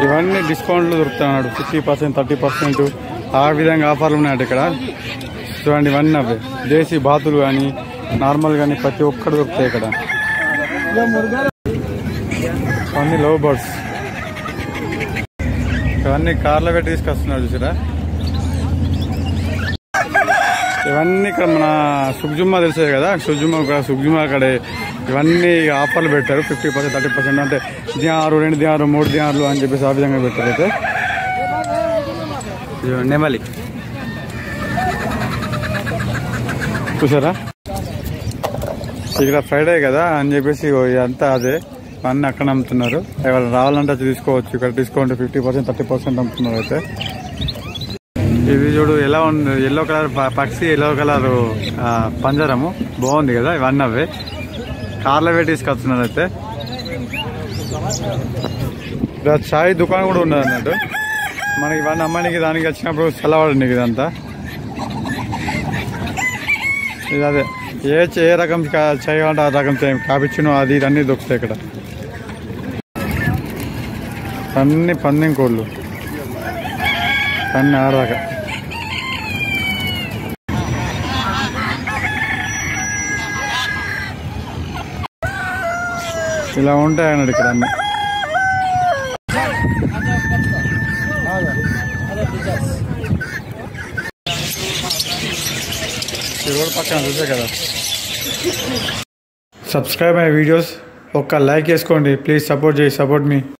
ఇవన్నీ డిస్కౌంట్లు దొరుకుతున్నాడు 50%, 30% ఆ విధంగా ఆఫర్లు ఉన్నాయంట ఇక్కడ. చూడండి ఇవన్నీ అవే దేశీ బాతులు కానీ నార్మల్ కానీ ప్రతి ఒక్కటి దొరుకుతాయి ఇక్కడ. అన్ని లవ్ బర్డ్స్ ఇవన్నీ కార్లో పెట్టి తీసుకొస్తున్నారు చూసారా. ఇవన్నీ ఇక్కడ మన సుగ్జుమ్మా తెలిసేది కదా, సుగ్జుమ్మా అక్కడ ఇవన్నీ ఆఫర్లు పెట్టారు 50%, 30%. అంటే దినారు, 2 దినారు, 3 దినార్లు అని చెప్పేసి ఆ విధంగా పెట్టారు. అయితే నెమలి చూసారా. ఇక్కడ ఫ్రైడే కదా అని చెప్పేసి అంతా అదే అన్నీ అక్కడ అమ్ముతున్నారు. ఎవరు రావాలంటే తీసుకోవచ్చు. ఇక్కడ డిస్కౌంట్ 50%, 30% అమ్ముతున్నారు. అయితే ఇది చూడు ఎలా ఉంది, ఎల్లో కలర్ పక్షి, ఎల్లో కలర్ పంజరము బాగుంది కదా. ఇవన్నీ అవే కార్లో పెట్టి తీసుకొస్తున్నారు. అయితే ఇక్కడ చాయ్ దుకాణం కూడా ఉన్నది అన్నట్టు. మనకి ఇవన్నీ అమ్మానికి దానికి వచ్చినప్పుడు చల్లవాడండి ఇదంతా. ఇది అదే ఏ రకం చాయ్ అంటే ఆ రకం చాయ్, కాపిచ్చినో అది ఇది అన్నీ దొరుకుతాయి ఇక్కడ. అన్ని పందెం కోళ్ళు, అన్ని ఆడదాకా. ఇలా ఉంటాయి అన్నాడు ఇక్కడ అన్ని. రోడ్ పక్కన చూసే కదా. సబ్స్క్రైబ్ మై వీడియోస్, ఒక్క లైక్ చేసుకోండి ప్లీజ్. Support me.